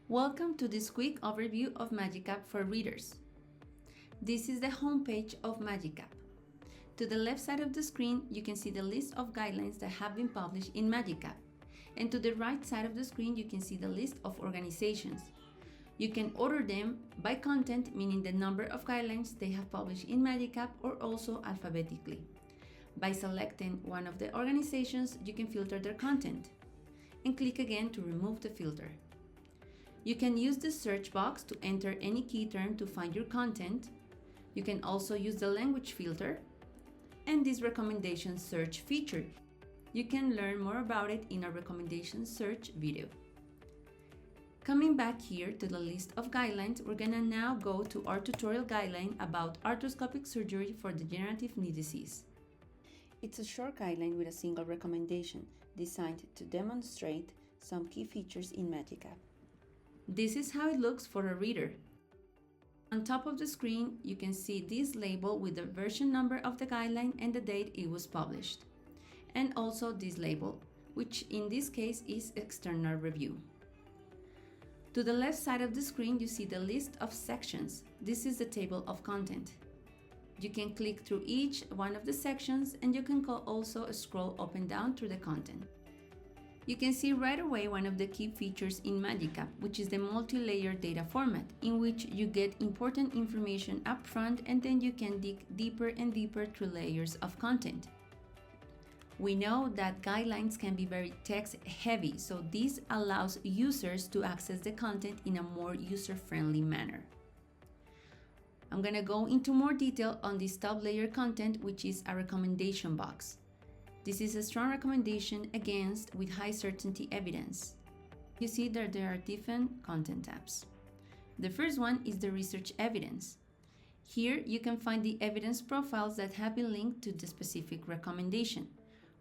Welcome to this quick overview of MAGICapp for readers. This is the homepage of MAGICapp. To the left side of the screen, you can see the list of guidelines that have been published in MAGICapp. And to the right side of the screen, you can see the list of organizations. You can order them by content, meaning the number of guidelines they have published in MAGICapp, or also alphabetically. By selecting one of the organizations, you can filter their content and click again to remove the filter. You can use the search box to enter any key term to find your content. You can also use the language filter and this recommendation search feature. You can learn more about it in our recommendation search video. Coming back here to the list of guidelines, we're gonna now go to our tutorial guideline about arthroscopic surgery for degenerative knee disease. It's a short guideline with a single recommendation designed to demonstrate some key features in MAGICapp. This is how it looks for a reader. On top of the screen, you can see this label with the version number of the guideline and the date it was published. And also this label, which in this case is external review. To the left side of the screen, you see the list of sections. This is the table of content. You can click through each one of the sections and you can also scroll up and down through the content. You can see right away one of the key features in MAGICapp, which is the multi-layer data format, in which you get important information up front and then you can dig deeper and deeper through layers of content. We know that guidelines can be very text-heavy, so this allows users to access the content in a more user-friendly manner. I'm going to go into more detail on this top layer content, which is a recommendation box. This is a strong recommendation against with high certainty evidence. You see that there are different content tabs. The first one is the research evidence. Here you can find the evidence profiles that have been linked to the specific recommendation.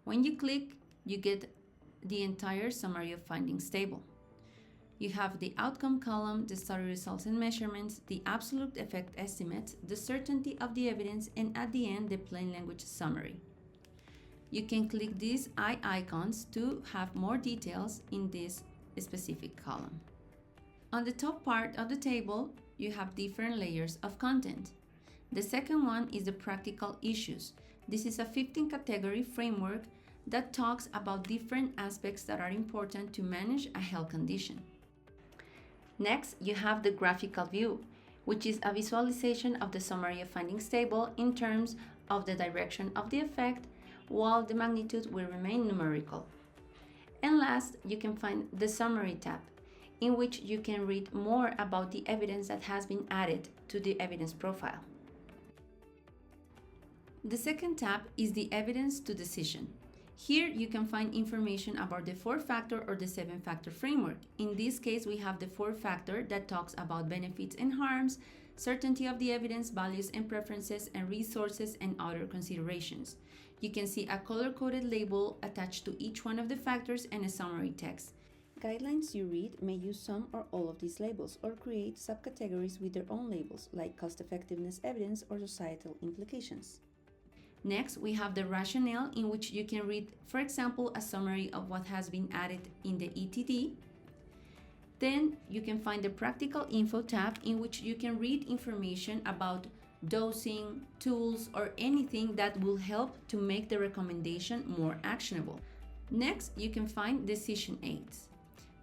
When you click, you get the entire summary of findings table. You have the outcome column, the study results and measurements, the absolute effect estimates, the certainty of the evidence, and at the end, the plain language summary. You can click these eye icons to have more details in this specific column. On the top part of the table, you have different layers of content. The second one is the practical issues. This is a 15-category framework that talks about different aspects that are important to manage a health condition. Next, you have the graphical view, which is a visualization of the summary of findings table in terms of the direction of the effect, while the magnitude will remain numerical. And last, you can find the summary tab, in which you can read more about the evidence that has been added to the evidence profile. The second tab is the evidence to decision. Here you can find information about the 4-factor or the 7-factor framework. In this case, we have the 4-factor that talks about benefits and harms, certainty of the evidence, values and preferences, and resources and other considerations. You can see a color-coded label attached to each one of the factors and a summary text. Guidelines you read may use some or all of these labels or create subcategories with their own labels, like cost-effectiveness evidence or societal implications. Next, we have the rationale, in which you can read, for example, a summary of what has been added in the ETD. Then you can find the practical info tab, in which you can read information about dosing, tools, or anything that will help to make the recommendation more actionable. Next, you can find decision aids.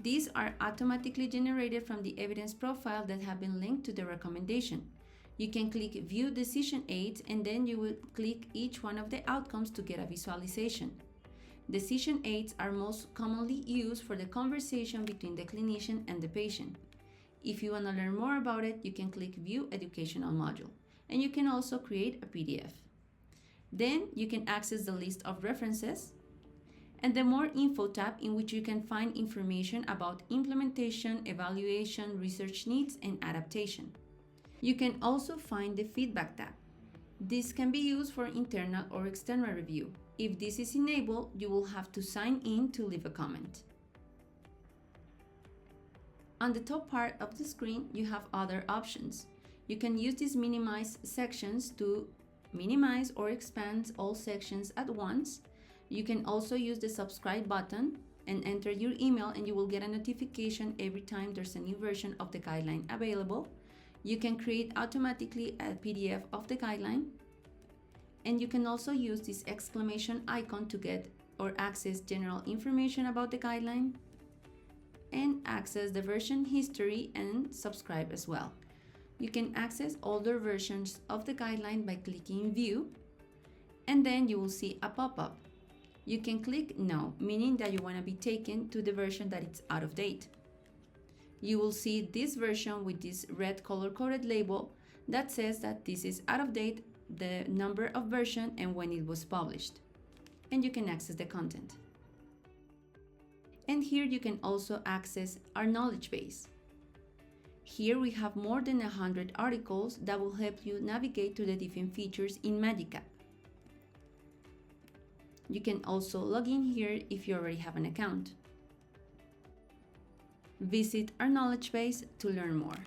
These are automatically generated from the evidence profile that have been linked to the recommendation. You can click View Decision Aids and then you will click each one of the outcomes to get a visualization. Decision aids are most commonly used for the conversation between the clinician and the patient. If you want to learn more about it, you can click View Educational Module, and you can also create a PDF. Then you can access the list of references and the More Info tab, in which you can find information about implementation, evaluation, research needs, and adaptation. You can also find the Feedback tab. This can be used for internal or external review. If this is enabled, you will have to sign in to leave a comment. On the top part of the screen, you have other options. You can use these minimize sections to minimize or expand all sections at once. You can also use the subscribe button and enter your email, and you will get a notification every time there's a new version of the guideline available. You can create automatically a PDF of the guideline, and you can also use this exclamation icon to get or access general information about the guideline and access the version history and subscribe as well. You can access older versions of the guideline by clicking View, and then you will see a pop-up. You can click No, meaning that you want to be taken to the version that it's out of date. You will see this version with this red color-coded label that says that this is out of date, the number of version, and when it was published. And you can access the content. And here you can also access our knowledge base. Here we have more than 100 articles that will help you navigate to the different features in MAGICapp. You can also log in here if you already have an account. Visit our knowledge base to learn more.